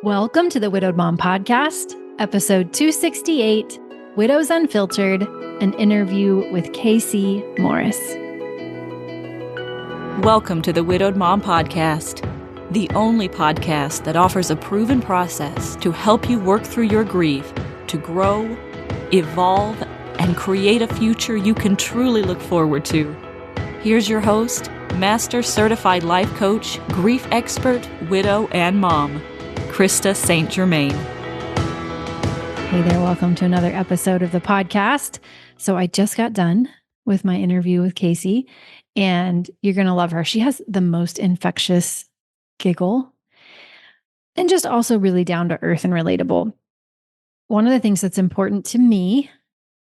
Welcome to the Widowed Mom Podcast, episode 268, Widows Unfiltered, an interview with Casey Morris. Welcome to the Widowed Mom Podcast, the only podcast that offers a proven process to help you work through your grief, to grow, evolve, and create a future you can truly look forward to. Here's your host, Master Certified Life Coach, Grief Expert, Widow, and Mom, Krista St-Germain. Hey there, welcome to another episode of the podcast. So I just got done with my interview with Casey, and you're going to love her. She has the most infectious giggle and just also really down to earth and relatable. One of the things that's important to me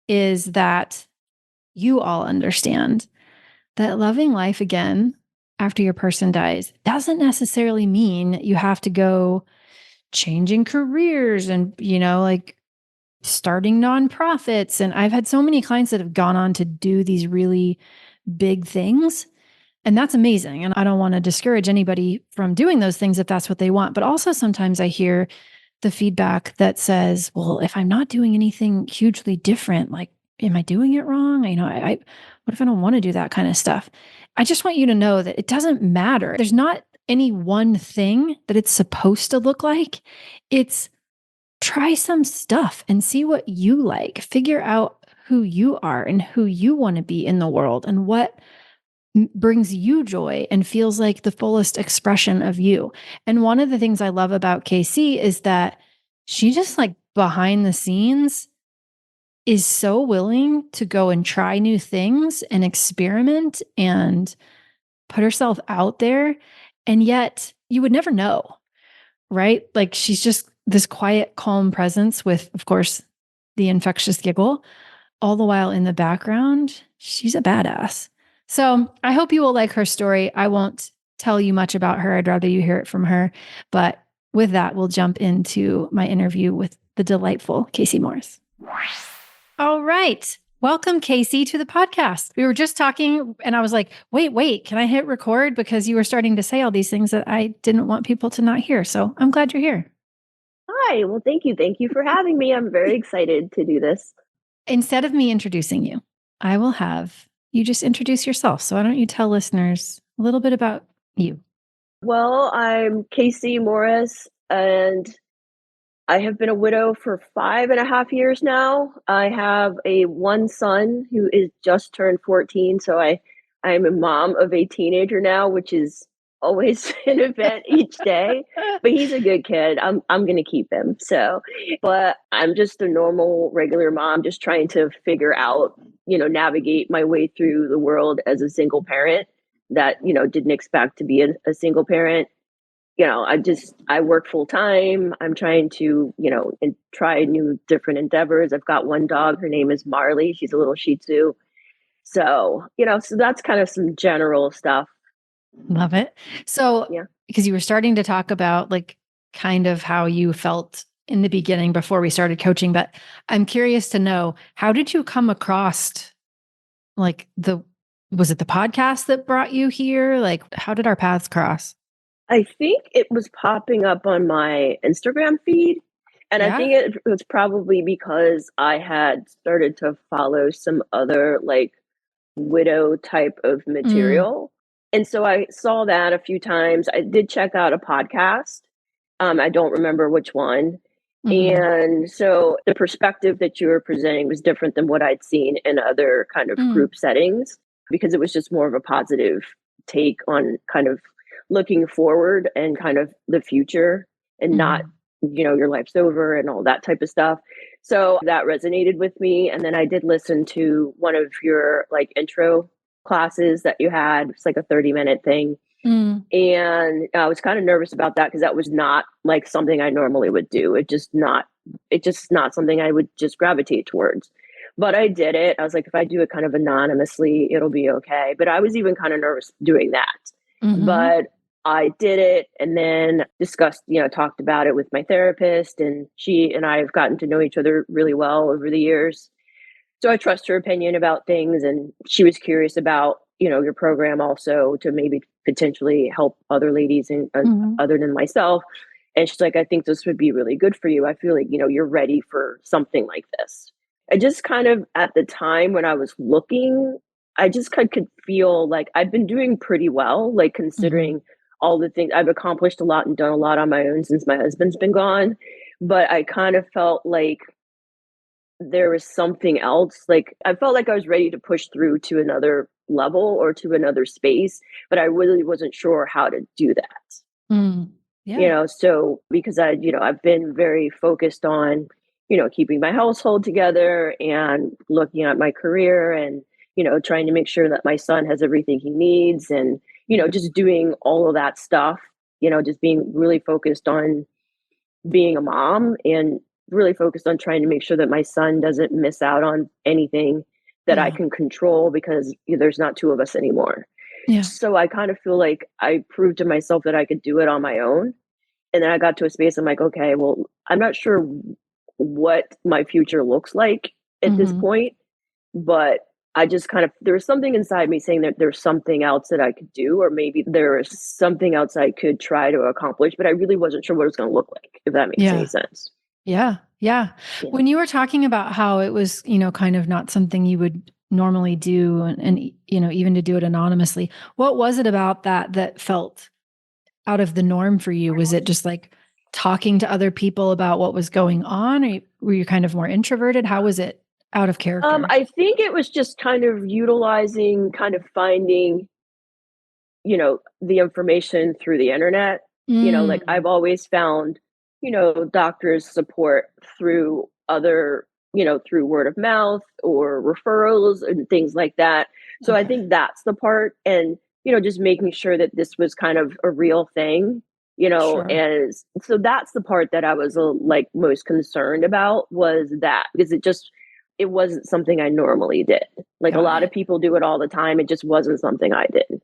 is that you all understand that loving life again after your person dies doesn't necessarily mean you have to go changing careers and, like starting nonprofits. And I've had so many clients that have gone on to do these really big things. And that's amazing. And I don't want to discourage anybody from doing those things if that's what they want. But also sometimes I hear the feedback that says, well, if I'm not doing anything hugely different, like, am I doing it wrong? I what if I don't want to do that kind of stuff? I just want you to know that it doesn't matter. There's not any one thing that it's supposed to look like. It's try some stuff and see what you like. Figure out who you are and who you want to be in the world and what brings you joy and feels like the fullest expression of you. And one of the things I love about KC is that she just like behind the scenes is so willing to go and try new things and experiment and put herself out there. And yet you would never know, right? Like she's just this quiet, calm presence with, of course, the infectious giggle, all the while in the background, she's a badass. So I hope you will like her story. I won't tell you much about her. I'd rather you hear it from her. But with that, we'll jump into my interview with the delightful Casey Morris. All right. Welcome, Casey, to the podcast. We were just talking and I was like, wait, can I hit record? Because you were starting to say all these things that I didn't want people to not hear. So I'm glad you're here. Hi. Well, thank you. Thank you for having me. I'm very excited to do this. Instead of me introducing you, I will have you just introduce yourself. So why don't you tell listeners a little bit about you? Well, I'm Casey Morris, and I have been a widow for 5.5 years now. I have one son who is just turned 14. So I'm a mom of a teenager now, which is always an event each day, but he's a good kid. I'm going to keep him. So, but I'm just a normal, regular mom, just trying to figure out, navigate my way through the world as a single parent that, didn't expect to be a single parent. I work full time. I'm trying to, and try new different endeavors. I've got one dog. Her name is Marley. She's a little Shih Tzu. So, so that's kind of some general stuff. Love it. So, Yeah. Because you were starting to talk about like kind of how you felt in the beginning before we started coaching, but I'm curious to know, how did you come across like was it the podcast that brought you here? Like, how did our paths cross? I think it was popping up on my Instagram feed. And I think it was probably because I had started to follow some other like widow type of material. And so I saw that a few times. I did check out a podcast. I don't remember which one. And so the perspective that you were presenting was different than what I'd seen in other kind of group settings, because it was just more of a positive take on kind of looking forward and kind of the future and not, your life's over and all that type of stuff. So that resonated with me. And then I did listen to one of your like intro classes that you had. It's like a 30-minute thing. And I was kind of nervous about that because that was not like something I normally would do. It's just not something I would just gravitate towards. But I did it. I was like, if I do it kind of anonymously, it'll be okay. But I was even kind of nervous doing that. But I did it and then discussed, talked about it with my therapist, and she and I have gotten to know each other really well over the years. So I trust her opinion about things, and she was curious about, your program also to maybe potentially help other ladies and other than myself. And she's like, I think this would be really good for you. I feel like, you're ready for something like this. I just kind of, at the time when I was looking, I just could feel like I've been doing pretty well, like Mm-hmm. considering all the things I've accomplished a lot and done a lot on my own since my husband's been gone. But I kind of felt like there was something else. Like I felt like I was ready to push through to another level or to another space, but I really wasn't sure how to do that. Mm. Yeah. So because I've been very focused on, keeping my household together and looking at my career and, trying to make sure that my son has everything he needs and, just doing all of that stuff, just being really focused on being a mom and really focused on trying to make sure that my son doesn't miss out on anything that I Yeah. can control because there's not two of us anymore. Yeah. So I kind of feel like I proved to myself that I could do it on my own. And then I got to a space I'm like, okay, well, I'm not sure what my future looks like at this Mm-hmm. point, but I just kind of there was something inside me saying that there's something else that I could do, or maybe there is something else I could try to accomplish, but I really wasn't sure what it was going to look like, if that makes any Yeah. sense. Yeah. Yeah. Yeah. When you were talking about how it was, kind of not something you would normally do and even to do it anonymously, what was it about that felt out of the norm for you? Was it just like talking to other people about what was going on? Or were you kind of more introverted? How was it out of character? I think it was just kind of utilizing, kind of finding, the information through the internet. Like Mm. I've always found, doctors support through other, through word of mouth or referrals and things like that. So I Okay. think that's the part. And, just making sure that this was kind of a real thing, Sure. and so that's the part that I was like most concerned about was that because it wasn't something I normally did. Like a Got lot of it. people do it all the time. It just wasn't something I did.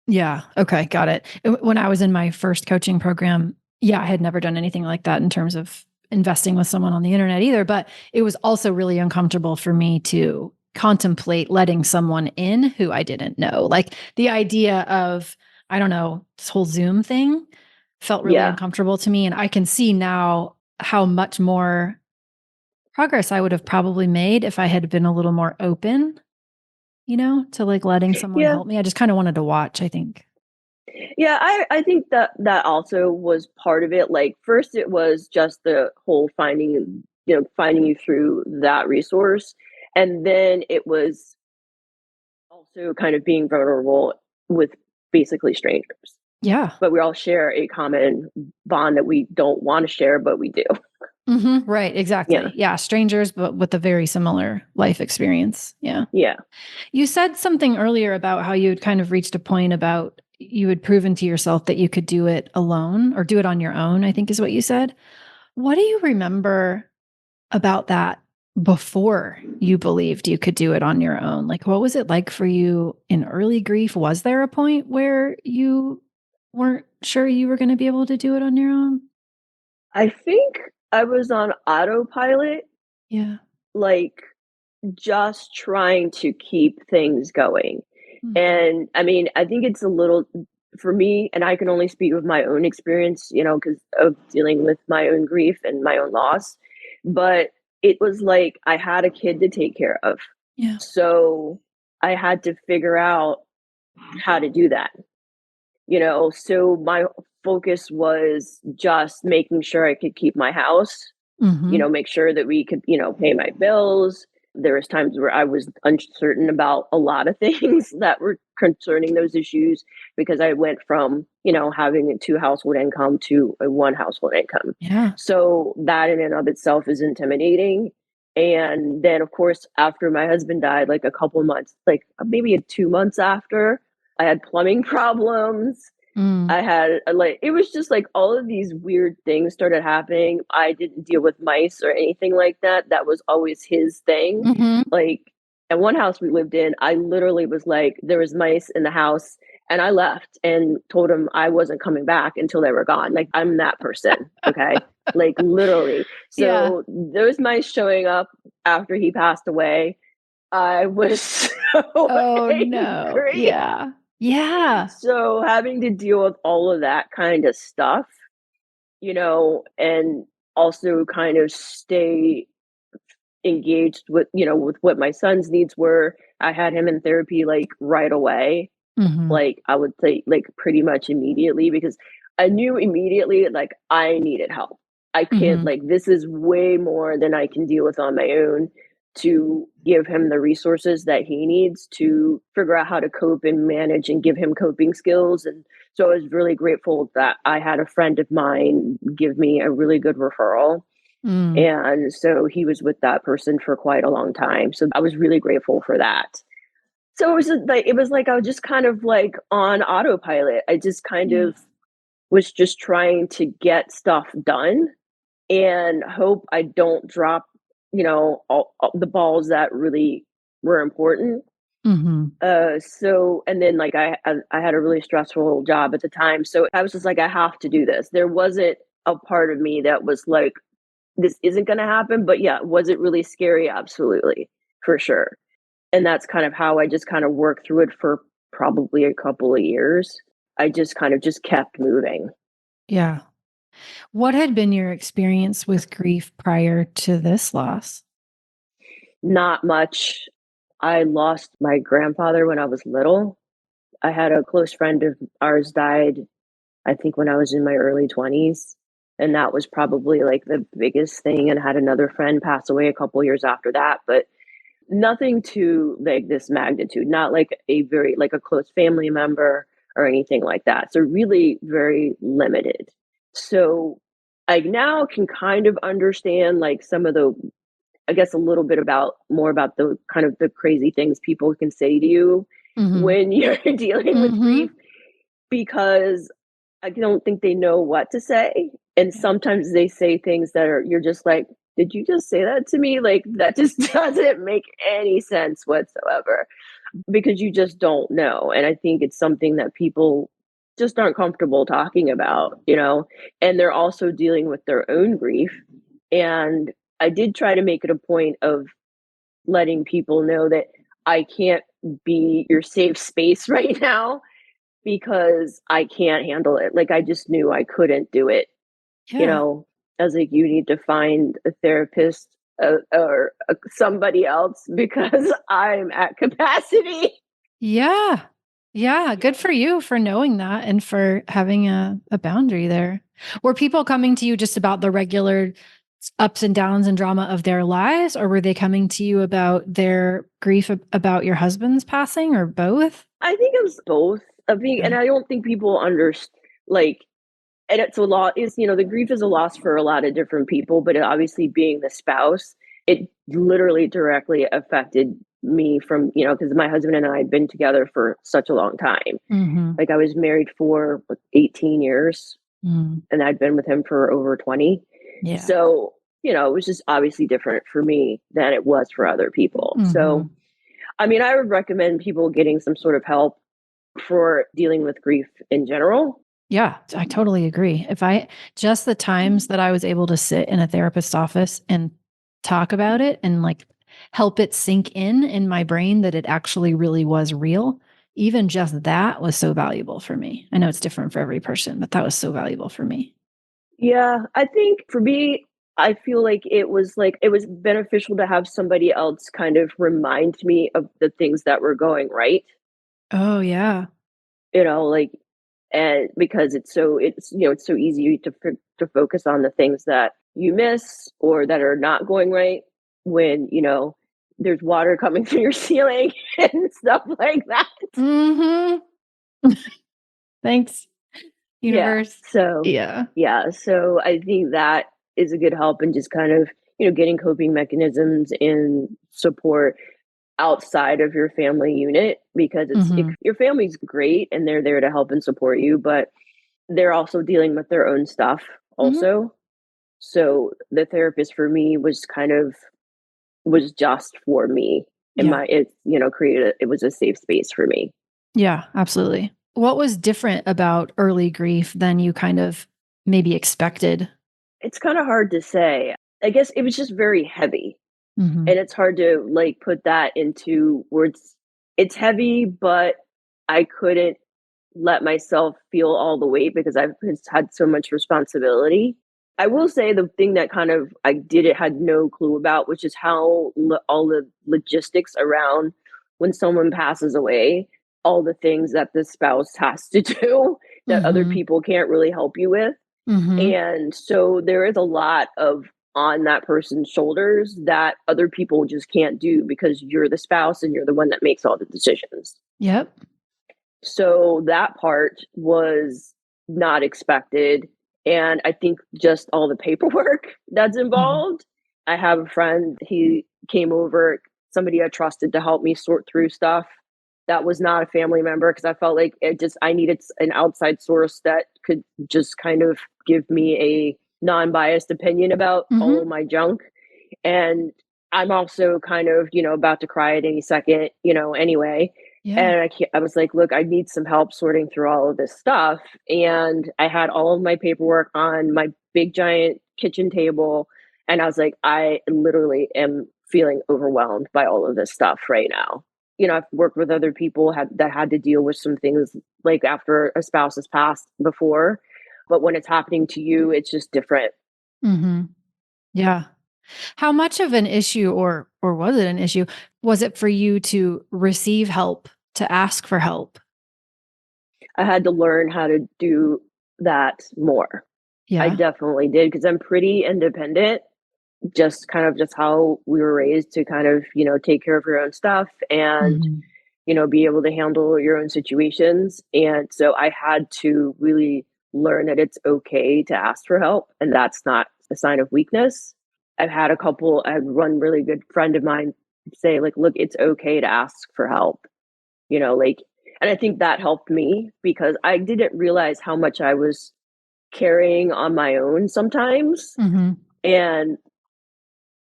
Yeah. Okay. Got it. When I was in my first coaching program, yeah, I had never done anything like that in terms of investing with someone on the internet either. But it was also really uncomfortable for me to contemplate letting someone in who I didn't know. Like the idea of, I don't know, this whole Zoom thing felt really Yeah. uncomfortable to me. And I can see now how much more progress I would have probably made if I had been a little more open, to like letting someone Yeah. help me. I just kind of wanted to watch, I think. Yeah, I think that also was part of it. Like first it was just the whole finding you through that resource. And then it was also kind of being vulnerable with basically strangers. Yeah. But we all share a common bond that we don't want to share, but we do. Right. Yeah. Exactly. Yeah. Strangers, but with a very similar life experience. Yeah. Yeah. You said something earlier about how you had kind of reached a point about you had proven to yourself that you could do it alone or do it on your own, I think is what you said. What do you remember about that before you believed you could do it on your own? Like, what was it like for you in early grief? Was there a point where you weren't sure you were going to be able to do it on your own? I think I was on autopilot, Yeah. like just trying to keep things going. Hmm. And I mean, I think it's a little for me, and I can only speak of my own experience, because of dealing with my own grief and my own loss. But it was like I had a kid to take care of. Yeah. So I had to figure out how to do that, So my focus was just making sure I could keep my house, Hmm. make sure that we could, pay my bills. There was times where I was uncertain about a lot of things that were concerning those issues because I went from, having a two household income to a one household income. Yeah. So that in and of itself is intimidating. And then of course, after my husband died, like a couple months, like maybe 2 months after, I had plumbing problems. Mm. I had like it was just like all of these weird things started happening. I didn't deal with mice or anything like that. That was always his thing. Hmm. Like at one house we lived in, I literally was like, there was mice in the house, and I left and told him I wasn't coming back until they were gone. Like I'm that person. Okay. Like literally. Yeah. So those mice showing up after he passed away, I was so Oh, no. angry. Yeah. Yeah. So having to deal with all of that kind of stuff and also kind of stay engaged with, with what my son's needs were. I had him in therapy like right away. Mm-hmm. Like I would say like pretty much immediately because I knew immediately like I needed help. I can't Mm-hmm. like this is way more than I can deal with on my own to give him the resources that he needs to figure out how to cope and manage and give him coping skills. And so I was really grateful that I had a friend of mine give me a really good referral. Mm. And so he was with that person for quite a long time. So I was really grateful for that. So it was like I was just kind of like on autopilot. I just kind Yeah. of was just trying to get stuff done and hope I don't drop, all the balls that really were important. Mm-hmm. So and then like I had a really stressful job at the time. So I was just like, I have to do this. There wasn't a part of me that was like, this isn't gonna happen. But yeah, was it really scary? Absolutely, for sure. And that's kind of how I just kind of worked through it for probably a couple of years. I just kind of just kept moving. Yeah. What had been your experience with grief prior to this loss? Not much. I lost my grandfather when I was little. I had a close friend of ours died, I think, when I was in my early 20s. And that was probably like the biggest thing. And I had another friend pass away a couple years after that. But nothing to like this magnitude, not like a very like a close family member or anything like that. So really very limited. So I now can kind of understand like some of the, I guess, a little bit about more about the kind of the crazy things people can say to you Mm-hmm. when you're dealing with Mm-hmm. grief, because I don't think they know what to say. And Yeah. sometimes they say things that are, you're just like, did you just say that to me? Like, that just doesn't make any sense whatsoever because you just don't know. And I think it's something that people just aren't comfortable talking about, and they're also dealing with their own grief. And I did try to make it a point of letting people know that I can't be your safe space right now because I can't handle it. Like, I just knew I couldn't do it, you Yeah. know? I was like, "You need to find a therapist, or, somebody else because I'm at capacity." Yeah. Yeah. Good for you for knowing that and for having a boundary there. Were people coming to you just about the regular ups and downs and drama of their lives, or were they coming to you about their grief about your husband's passing, or both? I think it was both. I think, and Okay. I don't think people like, and it's a lot is, the grief is a loss for a lot of different people, but obviously being the spouse, it literally directly affected me from, because my husband and I had been together for such a long time. Mm-hmm. Like I was married for like, 18 years Mm. and I'd been with him for over 20. Yeah. So, it was just obviously different for me than it was for other people. Mm-hmm. So, I mean, I would recommend people getting some sort of help for dealing with grief in general. Yeah, I totally agree. If I just the times that I was able to sit in a therapist's office and talk about it and like help it sink in my brain that it actually really was real, even just that was so valuable for me. I know it's different for every person, but that was so valuable for me. Yeah, I think for me, I feel like it was beneficial to have somebody else kind of remind me of the things that were going right, Oh, yeah. like, and because it's so easy to focus on the things that you miss or that are not going right when, there's water coming through your ceiling and stuff like that. Mhm. Thanks, Yeah. universe. So, Yeah. yeah. So I think that is a good help in just kind of, getting coping mechanisms and support outside of your family unit because Mhm. your family's great and they're there to help and support you, but they're also dealing with their own stuff Mhm. also. So the therapist for me was just for me and Yeah. it was a safe space for me. Yeah, absolutely. What was different about early grief than you kind of maybe expected? It's kind of hard to say. I guess it was just very heavy. Mhm. And it's hard to like put that into words. It's heavy, but I couldn't. let myself feel all the weight because I've just had so much responsibility. I will say the thing that kind of I did it had no clue about, which is how all the logistics around when someone passes away, all the things that the spouse has to do that other Mm-hmm. people can't really help you with. Mm-hmm. And so there is a lot of on that person's shoulders that other people just can't do because you're the spouse and you're the one that makes all the decisions. Yep. So that part was not expected. And I think just all the paperwork that's Mm-hmm. involved. I have a friend, he came over, somebody I trusted to help me sort through stuff. That was not a family member because I felt like I needed an outside source that could just kind of give me a non biased opinion about all Mm-hmm. of my junk. And I'm also kind of, about to cry at any second, anyway. Yeah. And I was like, look, I need some help sorting through all of this stuff. And I had all of my paperwork on my big giant kitchen table. And I was like, I literally am feeling overwhelmed by all of this stuff right now. I've worked with other people that had to deal with some things like after a spouse has passed before. But when it's happening to you, it's just different. Mm-hmm. Yeah. How much of an issue or was it an issue? Was it for you to receive help, to ask for help? I had to learn how to do that more. I Yeah. definitely did because I'm pretty independent, just how we were raised to kind of, take care of your own stuff and, Mhm. be able to handle your own situations. And so I had to really learn that it's okay to ask for help and that's not a sign of weakness. I had one really good friend of mine say, like, look, it's okay to ask for help, like, and I think that helped me because I didn't realize how much I was carrying on my own sometimes. Mhm. And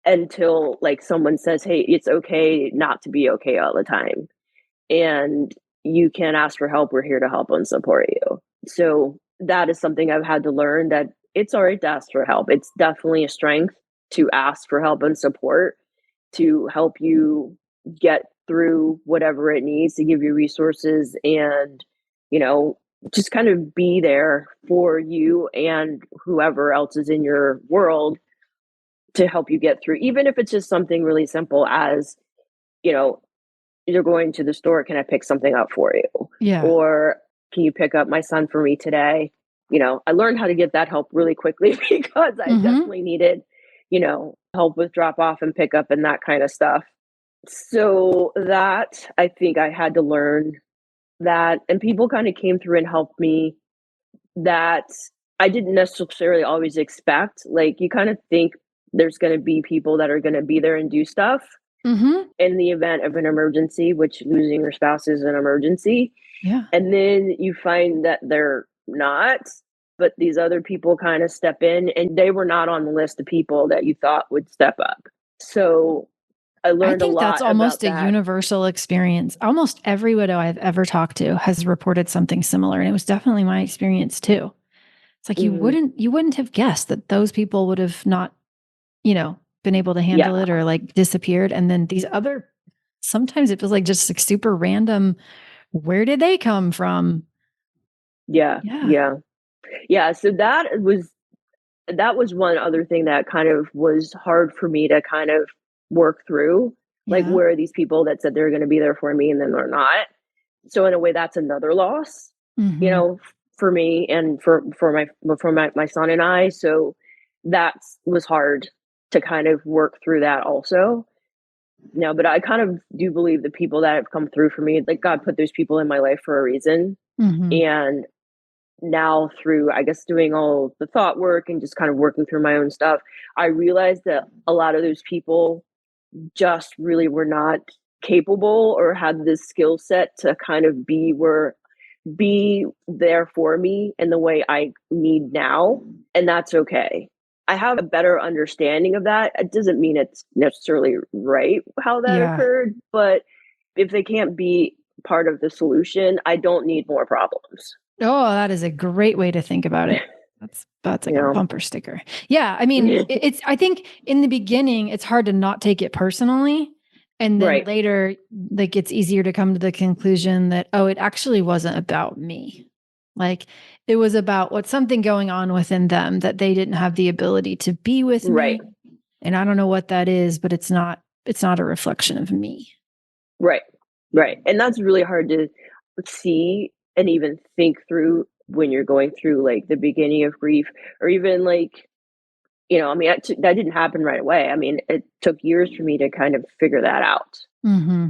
until like someone says, hey, it's okay not to be okay all the time. And you can ask for help. We're here to help and support you. So that is something I've had to learn that it's all right to ask for help. It's definitely a strength to ask for help and support to help you get through whatever it needs to give you resources and, you know, just kind of be there for you and whoever else is in your world to help you get through, even if it's just something really simple as, you know, you're going to the store, can I pick something up for you? Yeah. Or can you pick up my son for me today? I learned how to get that help really quickly because I Mhm. definitely needed, help with drop off and pick up and that kind of stuff. So that I think I had to learn that, and people kind of came through and helped me that I didn't necessarily always expect. Like, you kind of think there's going to be people that are going to be there and do stuff Mhm. in the event of an emergency, which losing your spouse is an emergency. Yeah. And then you find that they're not, but these other people kind of step in and they were not on the list of people that you thought would step up. So I I learned a think that's lot almost about a that. universal experience. Almost every widow I've ever talked to has reported something similar, and it was definitely my experience too. It's like Mhm. you wouldn't have guessed that those people would have not, been able to handle Yeah. it or like disappeared, and then these other sometimes it feels like just like super random, where did they come from? Yeah. Yeah. Yeah. Yeah. So that was one other thing that kind of was hard for me to kind of work through. Like, Yeah. where are these people that said they're going to be there for me and then they're not? So in a way, that's another loss, Mhm. for me and for my son and I. So that was hard to kind of work through that also. No, but I kind of do believe the people that have come through for me, like, God put those people in my life for a reason. Mhm. And now through, I guess, doing all the thought work and just kind of working through my own stuff, I realized that a lot of those people just really were not capable or had this skill set to kind of be there for me in the way I need now, and that's okay. I have a better understanding of that. It doesn't mean it's necessarily right how that Yeah. occurred, but if they can't be part of the solution, I don't need more problems. Oh, that is a great way to think about it. That's like a You bumper sticker. Yeah, I mean, know? it's I think in the beginning, it's hard to not take it personally, And then later, like, it's easier to come to the conclusion that, oh, it actually wasn't about me. Like, it was about something going on within them that they didn't have the ability to be with me. And I don't know what that is, but it's not a reflection of me. Right. And that's really hard to see and even think through when you're going through like the beginning of grief, or even like, I mean, that didn't happen right away. I mean, it took years for me to kind of figure that out. Mm-hmm.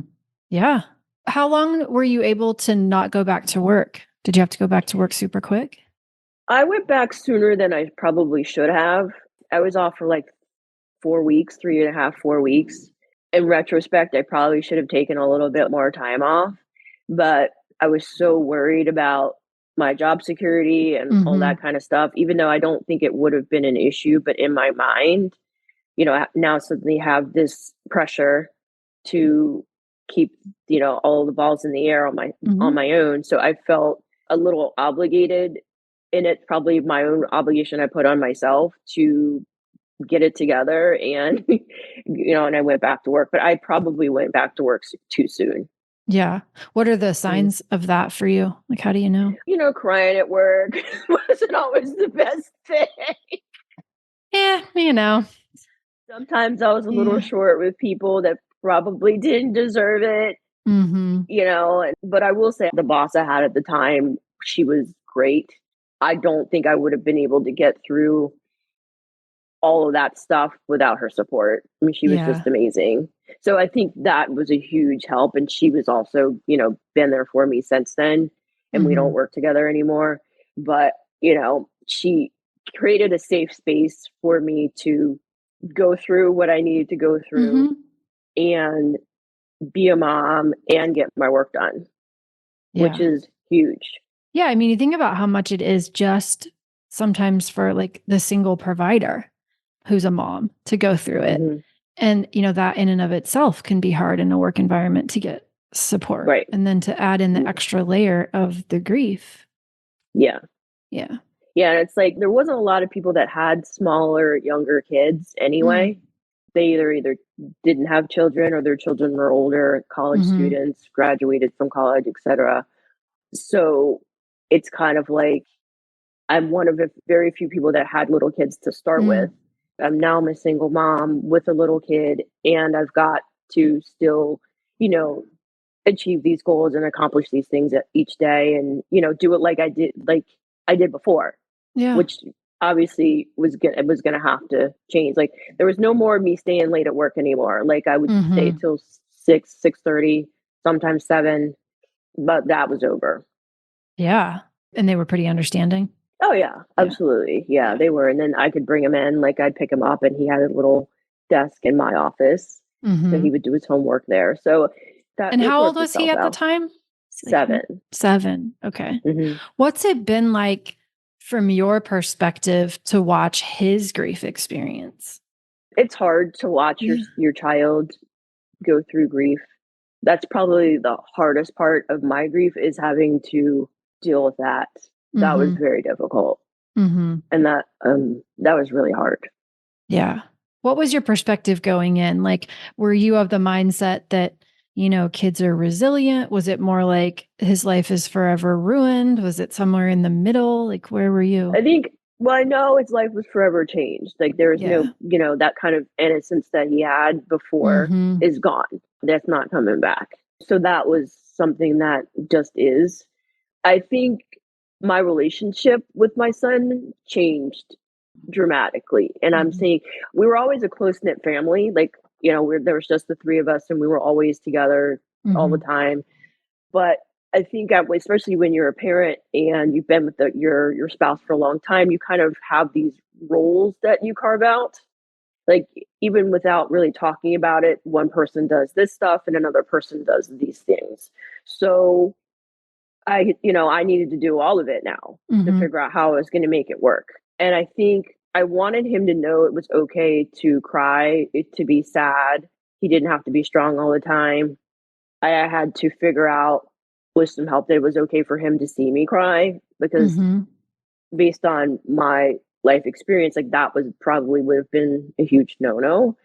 Yeah. How long were you able to not go back to work? Did you have to go back to work super quick? I went back sooner than I probably should have. I was off for like 4 weeks, 3.5, 4 weeks. In retrospect, I probably should have taken a little bit more time off, but I was so worried about my job security and all that kind of stuff, even though I don't think it would have been an issue, but in my mind, I now suddenly have this pressure to keep, all the balls in the air on my own. So I felt a little obligated, and it's probably my own obligation I put on myself to get it together. And and I went back to work, but I probably went back to work too soon. Yeah. What are the signs of that for you? Like, how do you know? Crying at work wasn't always the best thing. Yeah, Sometimes I was a little short with people that probably didn't deserve it. But I will say the boss I had at the time, she was great. I don't think I would have been able to get through all of that stuff without her support. I mean, she was just amazing. So I think that was a huge help. And she was also, been there for me since then. And we don't work together anymore. But, she created a safe space for me to go through what I needed to go through and be a mom and get my work done, which is huge. Yeah. I mean, you think about how much it is just sometimes for like the single provider who's a mom to go through it. And, that in and of itself can be hard in a work environment to get support. Right. And then to add in the extra layer of the grief. Yeah. Yeah. Yeah. And it's like there wasn't a lot of people that had smaller, younger kids anyway. They either didn't have children or their children were older, college students, graduated from college, etc. So it's kind of like I'm one of the very few people that had little kids to start with. Now I'm a single mom with a little kid, and I've got to still, achieve these goals and accomplish these things each day, and do it like I did before. Yeah. Which obviously was gonna have to change. Like there was no more me staying late at work anymore. Like I would stay till 6:30, sometimes 7, but that was over. Yeah. And they were pretty understanding. Oh yeah, absolutely. Yeah, they were. And then I could bring him in, like I'd pick him up, and he had a little desk in my office. So he would do his homework there. So that. And how old was he at the time? 7. 7. Okay. What's it been like from your perspective to watch his grief experience? It's hard to watch your child go through grief. That's probably the hardest part of my grief, is having to deal with that. That was very difficult. And that was really hard. Yeah. What was your perspective going in? Like, were you of the mindset that, kids are resilient? Was it more like his life is forever ruined? Was it somewhere in the middle? Like, where were you? I think, I know his life was forever changed. Like there was no, that kind of innocence that he had before is gone. That's not coming back. So that was something that just is. I think my relationship with my son changed dramatically. And I'm saying we were always a close-knit family. Like, there was just the 3 of us, and we were always together all the time. But I think especially when you're a parent and you've been with your spouse for a long time, you kind of have these roles that you carve out. Like even without really talking about it, one person does this stuff and another person does these things. So I needed to do all of it now to figure out how I was going to make it work. And I think I wanted him to know it was okay to cry, to be sad. He didn't have to be strong all the time. I had to figure out with some help that it was okay for him to see me cry, because based on my life experience, like that would have been a huge no-no.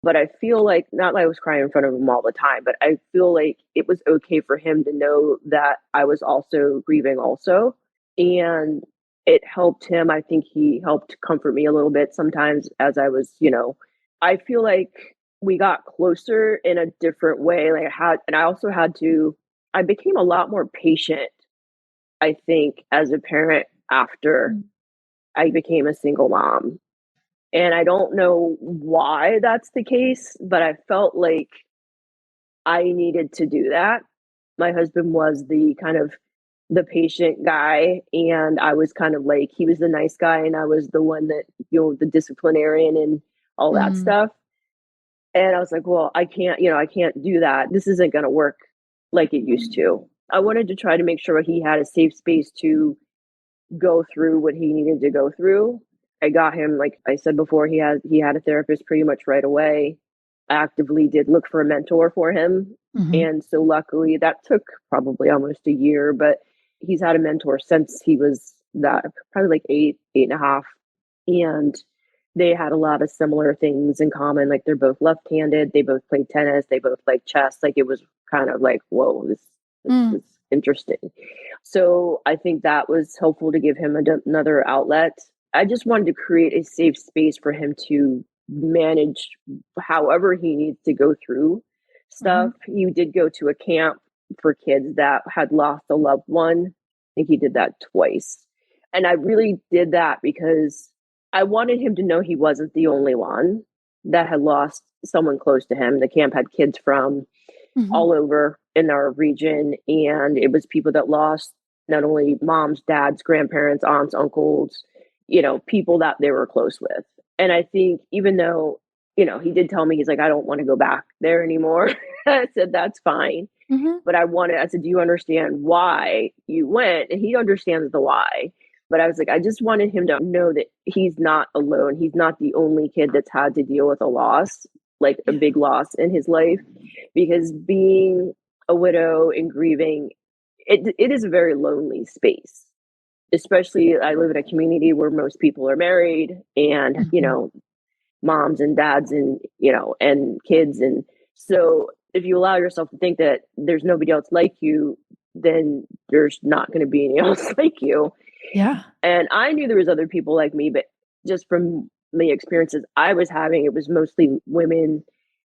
But I feel like, not like I was crying in front of him all the time, but I feel like it was okay for him to know that I was also grieving also. And it helped him. I think he helped comfort me a little bit sometimes as I was, I feel like we got closer in a different way. Like and I also I became a lot more patient, I think, as a parent after I became a single mom. And I don't know why that's the case, but I felt like I needed to do that. My husband was the patient guy, and I was kind of like, he was the nice guy and I was the one that, the disciplinarian and all that Mm. stuff. And I was like, well, I can't do that. This isn't going to work like it used to. I wanted to try to make sure he had a safe space to go through what he needed to go through. I got him, like I said before, he had a therapist pretty much right away. I actively did look for a mentor for him. Mhm. And so luckily that took probably almost a year, but he's had a mentor since he was that probably like 8.5. And they had a lot of similar things in common. Like they're both left-handed, they both played tennis, they both played chess. Like it was kind of like, whoa, this Mm. is interesting. So I think that was helpful to give him another outlet. I just wanted to create a safe space for him to manage however he needs to go through stuff. Mhm. He did go to a camp for kids that had lost a loved one. I think he did that twice. And I really did that because I wanted him to know he wasn't the only one that had lost someone close to him. The camp had kids from Mhm. all over in our region, and it was people that lost not only moms, dads, grandparents, aunts, uncles, people that they were close with. And I think even though, he did tell me, he's like, I don't want to go back there anymore. I said, that's fine. Mhm. But I said, do you understand why you went? And he understands the why. But I was like, I just wanted him to know that he's not alone. He's not the only kid that's had to deal with a loss, like a Yeah. big loss in his life, because being a widow and grieving, it is a very lonely space. Especially, I live in a community where most people are married and, Mhm. moms and dads and, and kids. And so if you allow yourself to think that there's nobody else like you, then there's not going to be any else like you. Yeah. And I knew there was other people like me, but just from the experiences I was having, it was mostly women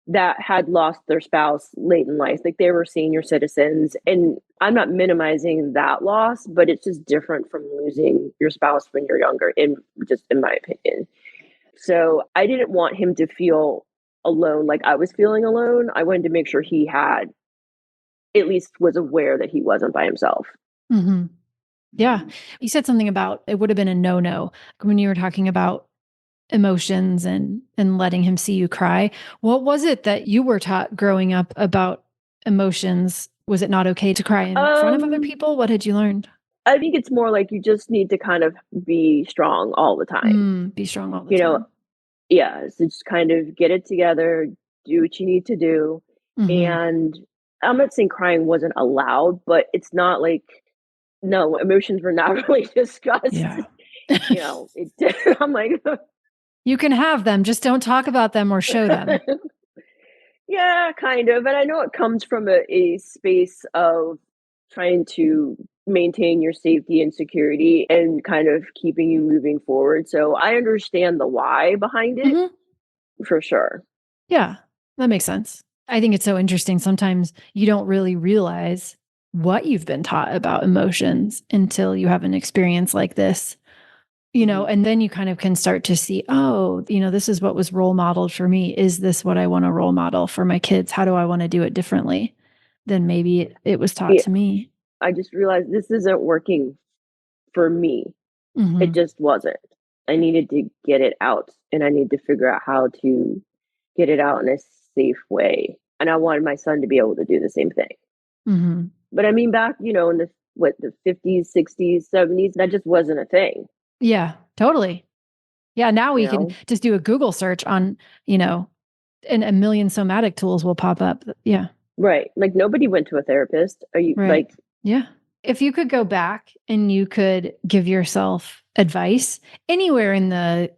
that had lost their spouse late in life. Like they were senior citizens. And I'm not minimizing that loss, but it's just different from losing your spouse when you're younger, in my opinion. So I didn't want him to feel alone like I was feeling alone. I wanted to make sure he had at least was aware that he wasn't by himself. Mhm. Yeah. You said something about it would have been a no-no when you were talking about emotions and letting him see you cry. What was it that you were taught growing up about emotions? Was it not okay to cry in front of other Um, people? What had you learned? I think it's more like you just need to kind of be strong all the time. Be strong all the You know, time. yeah, so just kind of get it together, do what you need to do. Mhm. And I'm not saying crying wasn't allowed, but it's not like, no, emotions were not really discussed. Yeah. It, I'm like, You can have them, just don't talk about them or show them. yeah, kind of. And I know it comes from a space of trying to maintain your safety and security and kind of keeping you moving forward. So I understand the why behind it Mhm. for sure. Yeah, that makes sense. I think it's so interesting. Sometimes you don't really realize what you've been taught about emotions until you have an experience like this, Mhm. and then you kind of can start to see, oh, this is what was role modeled for me. Is this what I want to role model for my kids? How do I want to do it differently than maybe it was taught Yeah, to me? I just realized this isn't working for me. It Hmm. just wasn't. I needed to get it out and I need to figure out how to get it out in a safe way. And I wanted my son to be able to do the same thing. Hmm. But I mean, back, in the 50s, 60s, 70s, that just wasn't a thing, Yeah, totally. Yeah, now you we can know? just do a Google search on, and a million somatic tools will pop up. Yeah. Right. Like nobody went to a therapist. Are you Right. like, Yeah. If you could go back and you could give yourself advice anywhere in the,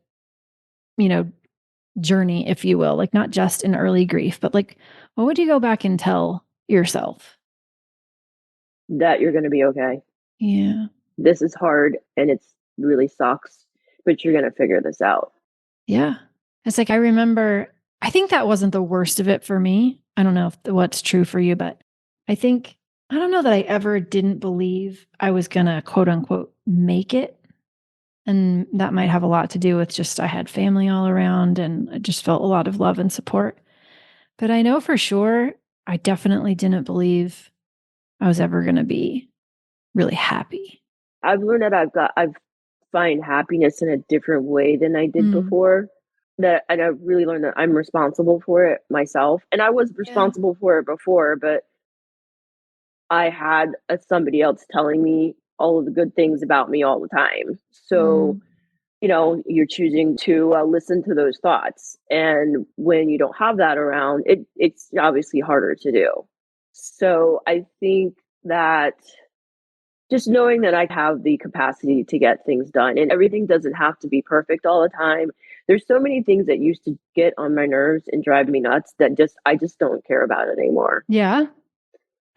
you know, journey, if you will, like not just in early grief, but like, what would you go back and tell yourself? That you're going to be okay. Yeah. This is hard and it's really sucks, but you're going to figure this out. Yeah. It's like, I remember, I think that wasn't the worst of it for me. I don't know what's true for you, but I don't know that I ever didn't believe I was going to quote unquote make it. And that might have a lot to do with just I had family all around and I just felt a lot of love and support. But I know for sure, I definitely didn't believe I was ever going to be really happy. I've learned that I've find happiness in a different way than I did before. And I really learned that I'm responsible for it myself. And I was responsible for it before, but I had somebody else telling me all of the good things about me all the time. So, you're choosing to listen to those thoughts. And when you don't have that around, it's obviously harder to do. So I think that just knowing that I have the capacity to get things done and everything doesn't have to be perfect all the time. There's so many things that used to get on my nerves and drive me nuts that I just don't care about it anymore. Yeah.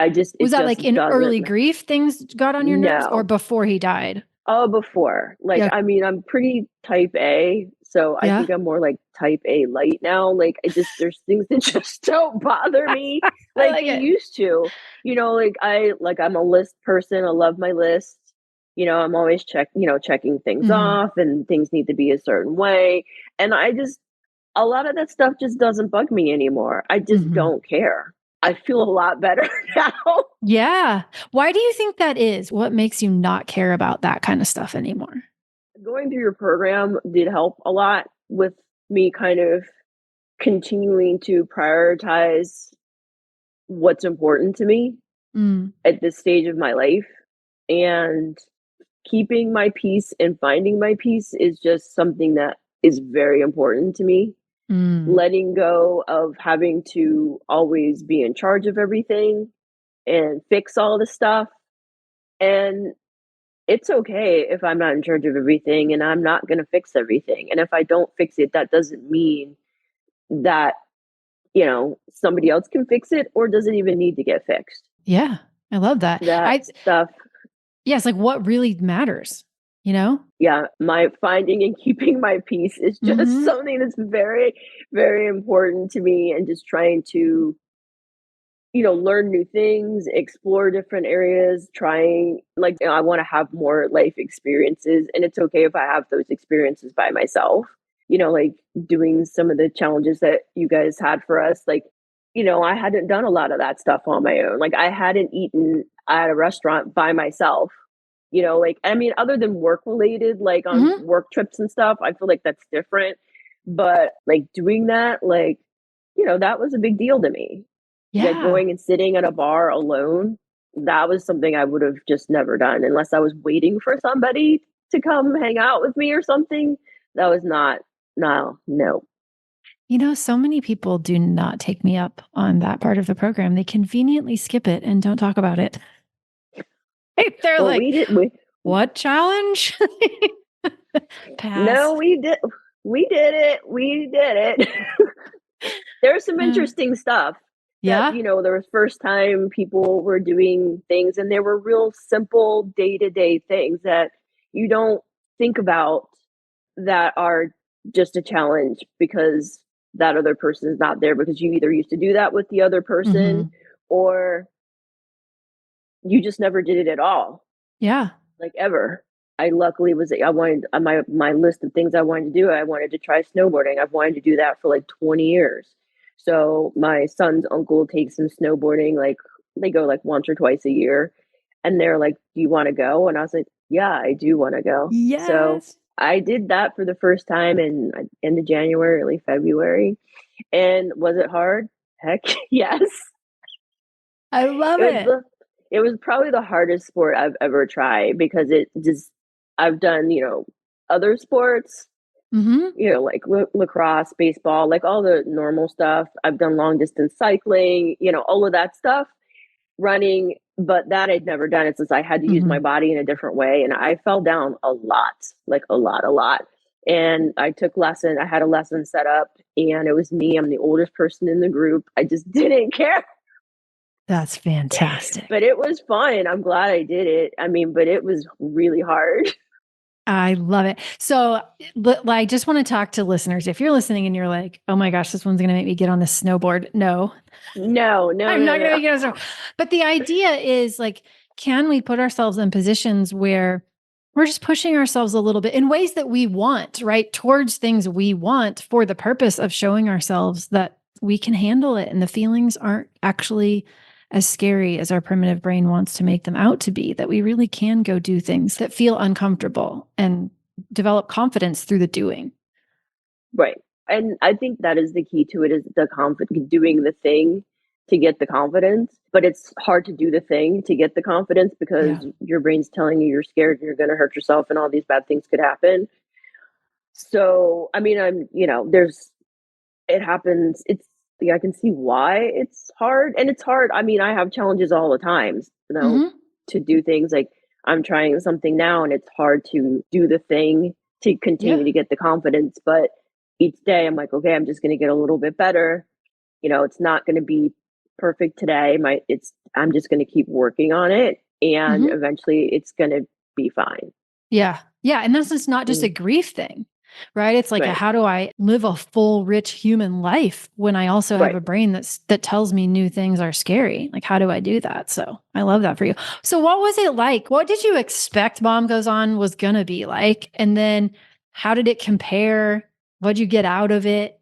Was that like in early grief things got on your nerves or before he died? Oh, before. Like, I mean, I'm pretty type A, so I think I'm more like type A light now. Like, there's things that just don't bother me like they used to. I'm a list person. I love my list. I'm always checking things off and things need to be a certain way. And a lot of that stuff just doesn't bug me anymore. I just don't care. I feel a lot better now. Yeah. Why do you think that is? What makes you not care about that kind of stuff anymore? Going through your program did help a lot with me kind of continuing to prioritize what's important to me at this stage of my life. And keeping my peace and finding my peace is just something that is very important to me. Letting go of having to always be in charge of everything and fix all the stuff. And it's okay if I'm not in charge of everything and I'm not going to fix everything. And if I don't fix it, that doesn't mean that, somebody else can fix it or doesn't even need to get fixed. Yeah. I love that. Stuff. Yes. Like what really matters, Yeah. My finding and keeping my peace is just something that's very, very important to me and just trying to learn new things, explore different areas, trying I want to have more life experiences. And it's okay if I have those experiences by myself, like doing some of the challenges that you guys had for us. I hadn't done a lot of that stuff on my own. Like I hadn't eaten at a restaurant by myself, other than work related, like on work trips and stuff, I feel like that's different. But like doing that, that was a big deal to me. Yeah, going and sitting at a bar alone, that was something I would have just never done unless I was waiting for somebody to come hang out with me or something. That was no. So many people do not take me up on that part of the program. They conveniently skip it and don't talk about it. They're what challenge? Pass. No, we did it. There's some interesting stuff. Yeah. There was first time people were doing things and they were real simple day-to-day things that you don't think about that are just a challenge because that other person is not there because you either used to do that with the other person or you just never did it at all. Yeah. Like ever. I luckily I wanted my list of things I wanted to do. I wanted to try snowboarding. I've wanted to do that for like 20 years. So my son's uncle takes him snowboarding. Like they go like once or twice a year, and they're like, "Do you want to go?" And I was like, "Yeah, I do want to go." Yes. So I did that for the first time in end of January, early February. And was it hard? Heck yes. I love it. It was probably the hardest sport I've ever tried because I've done, other sports, like lacrosse, baseball, like all the normal stuff. I've done long distance cycling, all of that stuff, running, but that I'd never done it since I had to use my body in a different way. And I fell down a lot, like a lot. And I had a lesson set up, and it was me. I'm the oldest person in the group. I just didn't care. That's fantastic. But it was fun. I'm glad I did it. I mean, but it was really hard. I love it. So, I just want to talk to listeners. If you're listening and you're like, oh my gosh, this one's going to make me get on this snowboard. No, No, I'm not going to no. make it on a snowboard. But the idea is like, can we put ourselves in positions where we're just pushing ourselves a little bit in ways that we want, right? Towards things we want for the purpose of showing ourselves that we can handle it and the feelings aren't actually as scary as our primitive brain wants to make them out to be, that we really can go do things that feel uncomfortable and develop confidence through the doing. Right. And I think that is the key to it, is the doing the thing to get the confidence. But it's hard to do the thing to get the confidence because your brain's telling you you're scared and you're going to hurt yourself and all these bad things could happen. So, I mean, it happens. I can see why it's hard. And it's hard. I mean, I have challenges all the time, to do things. Like, I'm trying something now and it's hard to do the thing to continue to get the confidence. But each day I'm like, okay, I'm just going to get a little bit better. It's not going to be perfect today. I'm just going to keep working on it, and eventually it's going to be fine. Yeah. Yeah. And that's just not just a grief thing, right? It's like, Right. how do I live a full, rich human life when I also have a brain that tells me new things are scary? Like, how do I do that? So I love that for you. So what was it like? What did you expect Mom Goes On was going to be like? And then how did it compare? What'd you get out of it?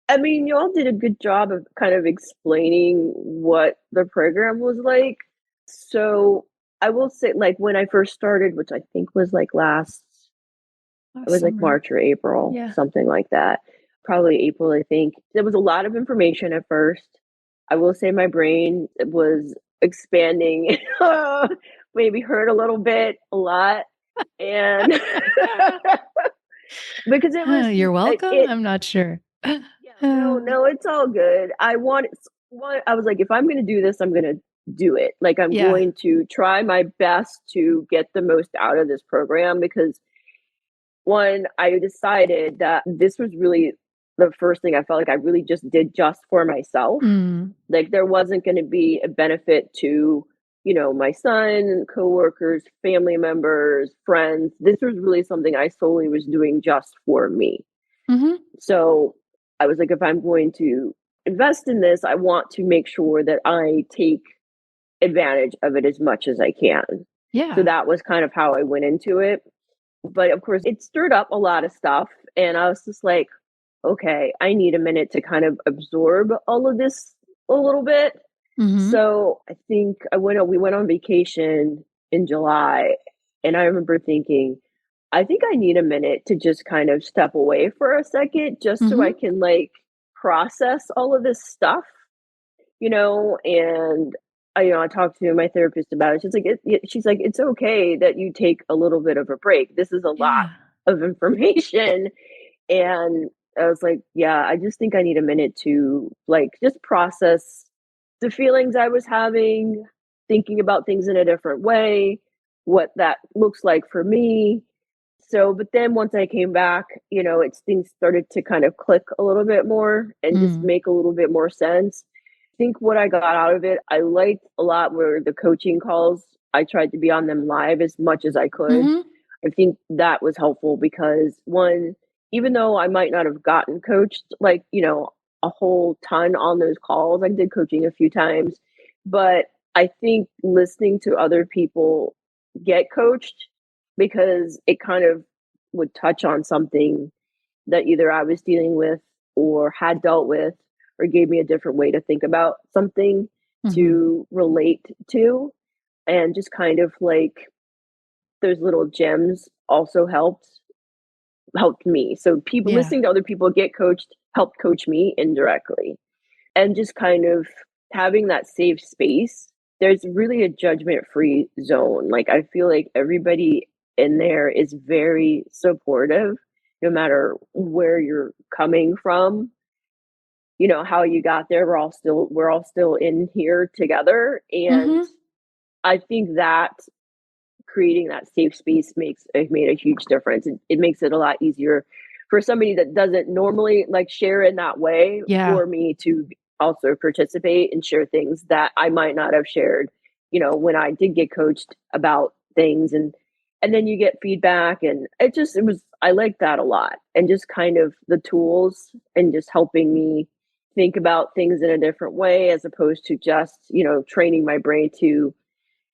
I mean, you all did a good job of kind of explaining what the program was like. So I will say, like, when I first started, which I think was like it was like summer. March or April, something like that. Probably April, I think. There was a lot of information at first. I will say my brain was expanding, maybe hurt a little bit, a lot. And because it was, You're welcome. I'm not sure. no, it's all good. I was like, if I'm going to do this, I'm going to do it. Like, I'm going to try my best to get the most out of this program, because one, I decided that this was really the first thing I felt like I really just did just for myself. Like, there wasn't going to be a benefit to, my son, coworkers, family members, friends. This was really something I solely was doing just for me. So I was like, if I'm going to invest in this, I want to make sure that I take advantage of it as much as I can. Yeah. So that was kind of how I went into it. But of course, it stirred up a lot of stuff. And I was just like, okay, I need a minute to kind of absorb all of this a little bit. So I think we went on vacation in July, and I remember thinking, I think I need a minute to just kind of step away for a second, just so I can like process all of this stuff, and I talked to my therapist about it. She's like, it's okay that you take a little bit of a break. This is a lot of information. And I was like, yeah, I just think I need a minute to like just process the feelings I was having, thinking about things in a different way, what that looks like for me. So, but then once I came back, things started to kind of click a little bit more and just make a little bit more sense. I think what I got out of it, I liked a lot where the coaching calls, I tried to be on them live as much as I could. I think that was helpful because one, even though I might not have gotten coached, like, a whole ton on those calls, I did coaching a few times, but I think listening to other people get coached, because it kind of would touch on something that either I was dealing with or had dealt with, or gave me a different way to think about something to relate to. And just kind of like those little gems also helped me. So people listening to other people get coached helped coach me indirectly. And just kind of having that safe space, there's really a judgment-free zone. Like, I feel like everybody in there is very supportive, no matter where you're coming from, how you got there. We're all still in here together. And I think that creating that safe space made a huge difference. It makes it a lot easier for somebody that doesn't normally like share in that way Yeah. for me to also participate and share things that I might not have shared, when I did get coached about things, and then you get feedback, and I like that a lot. And just kind of the tools and just helping me think about things in a different way, as opposed to just, training my brain to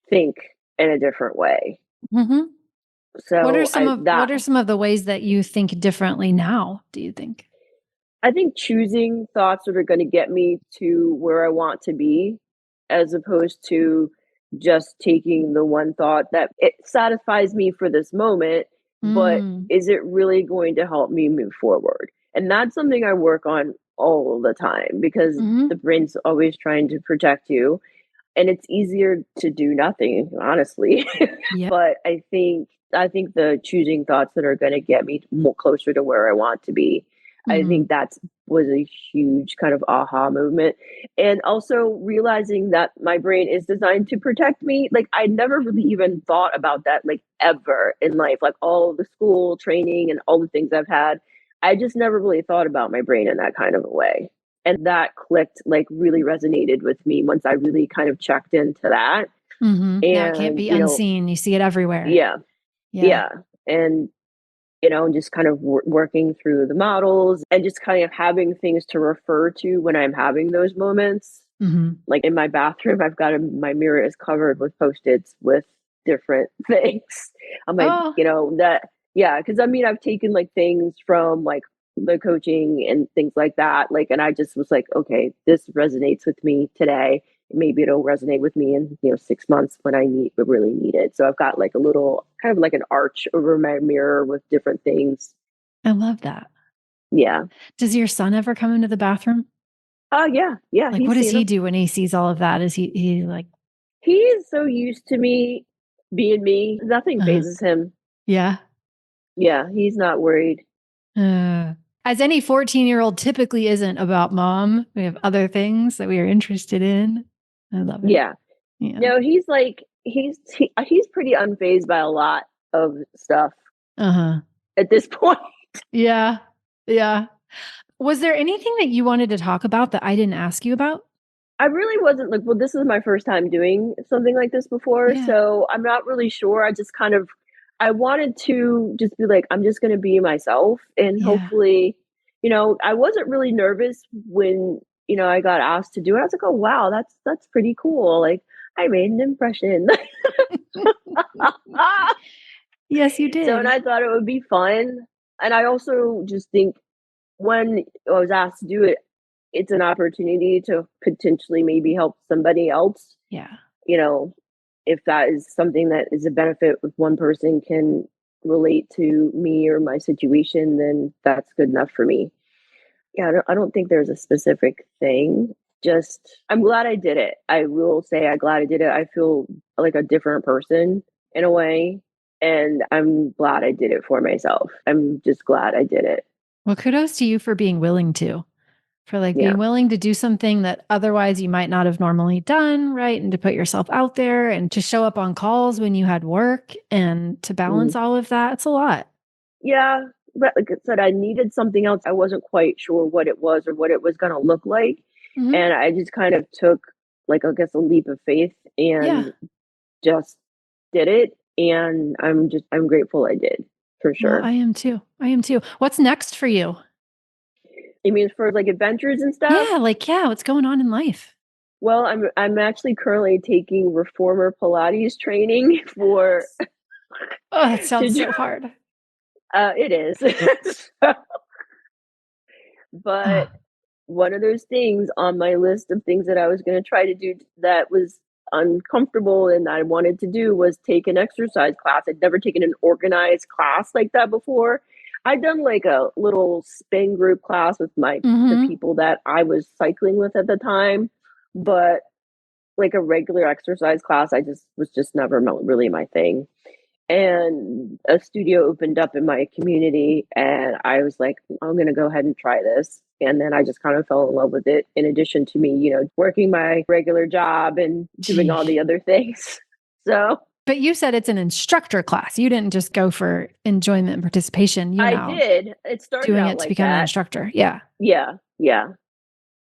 think in a different way. Mm-hmm. What are So what are some of the ways that you think differently now, do you think? I think choosing thoughts that are going to get me to where I want to be, as opposed to just taking the one thought that it satisfies me for this moment, but Mm. is it really going to help me move forward? And that's something I work on all the time, because Mhm. the brain's always trying to protect you, and it's easier to do nothing, honestly. Yeah. But I think the choosing thoughts that are going to get me more closer to where I want to be. I Mhm. think that's was a huge kind of aha movement. And also realizing that my brain is designed to protect me. Like, I never really even thought about that, like, ever in life. Like, all the school training and all the things I've had, I just never really thought about my brain in that kind of a way. And that clicked, like, really resonated with me once I really kind of checked into that. Mhm. Yeah, it can't And, be unseen. You see it everywhere. yeah, Yeah. yeah. And, just kind of working through the models and just kind of having things to refer to when I'm having those moments. Mhm. Like, in my bathroom, my mirror is covered with Post-its with different things. I'm like, Oh, yeah, because I mean, I've taken like things from like the coaching and things like that. Like, and I just was like, okay, this resonates with me today. Maybe it'll resonate with me in, 6 months when I really need it. So I've got like a little kind of like an arch over my mirror with different things. I love that. Yeah. Does your son ever come into the bathroom? Oh, yeah. Yeah. Like, what does he do when he sees all of that? Is he like, He is so used to me being me. Nothing uh phases him. yeah. Yeah, he's not worried. Uh, as any 14-year-old typically isn't about mom. We have other things that we are interested in. I love it. Yeah. Yeah. No, he's pretty unfazed by a lot of stuff Uh-huh. at this point. Yeah. Yeah. Was there anything that you wanted to talk about that I didn't ask you about? I really wasn't like, well, this is my first time doing something like this before, Yeah. so I'm not really sure. I wanted to just be like, I'm just gonna be myself, and Yeah. hopefully, I wasn't really nervous when, I got asked to do it. I was like, "Oh, wow, that's pretty cool." Like, I made an impression. Yes, you So, and did. I thought it would be fun. And I also just think when I was asked to do it, it's an opportunity to potentially maybe help somebody else. Yeah. You know, if that is something that is a benefit, if one person can relate to me or my situation, then that's good enough for me. Yeah, I don't think there's a specific thing. Just, I'm glad I did it. I will say I'm glad I did it. I feel like a different person in a way, and I'm glad I did it for myself. I'm just glad I did it. Well, kudos to you for being willing to, for like Yeah. being willing to do something that otherwise you might not have normally done, right? And to put yourself out there and to show up on calls when you had work and to Mhm. balance all of that. It's a lot. Yeah, but like I said, I needed something else. I wasn't quite sure what it was or what it was gonna look like, Mhm. and I just kind of took, like, I guess, a leap of faith Yeah. and just did it, and I'm grateful I did, for Well, sure. I am too. I am too. What's next for you? You mean for, like, adventures and stuff? Yeah, like, yeah, what's going on in life? Well, I'm actually currently taking reformer Pilates training for Oh, that to sounds jo so hard. it is. But one of those things on my list of things that I was gonna try to do that was uncomfortable and I wanted to do was take an exercise class. I'd never taken an organized class like that before. I'd done like a little spin group class with the Mhm. people that I was cycling with at the time, but like a regular exercise class, I just was just never really my thing. And a studio opened up in my community, and I was like, I'm going to go ahead and try this. And then I just kind of fell in love with it, in addition to me, working my regular job and doing all Gee. the other things. So, But you said it's an instructor class. You didn't just go for enjoyment and participation. I did. It started doing out it to like become an that. instructor. Yeah. Yeah.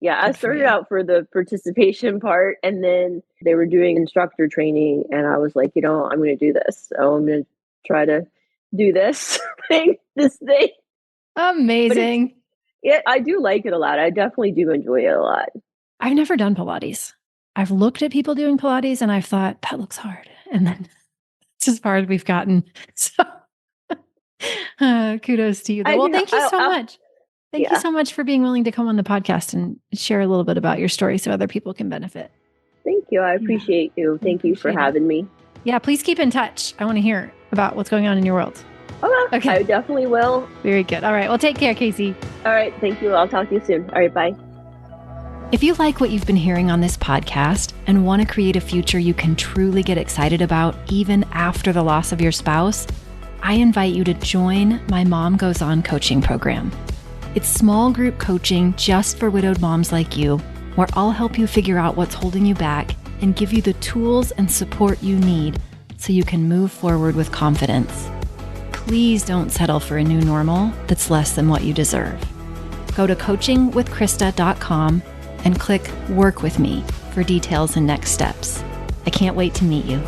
I Good for started you. out for the participation part, and then they were doing instructor training, and I was like, I'm going to do this. So I'm going to try to do this this thing. Amazing. I do like it a lot. I definitely do enjoy it a lot. I've never done Pilates. I've looked at people doing Pilates and I've thought, that looks hard. And then it's as far as we've gotten. So kudos to you. Well, thank you so much. Thank you so much for being willing to come on the podcast and share a little bit about your story so other people can benefit. Thank you. I appreciate you. Thank you for having me. Yeah, please keep in touch. I want to hear about what's going on in your world. Okay. I definitely will. Very good. All right. Well, take care, Casey. All right. Thank you. I'll talk to you soon. All right. Bye. If you like what you've been hearing on this podcast and want to create a future you can truly get excited about even after the loss of your spouse, I invite you to join my Mom Goes On coaching program. It's small group coaching just for widowed moms like you, where I'll help you figure out what's holding you back and give you the tools and support you need so you can move forward with confidence. Please don't settle for a new normal that's less than what you deserve. Go to coachingwithkrista.com and click Work With Me for details and next steps. I can't wait to meet you.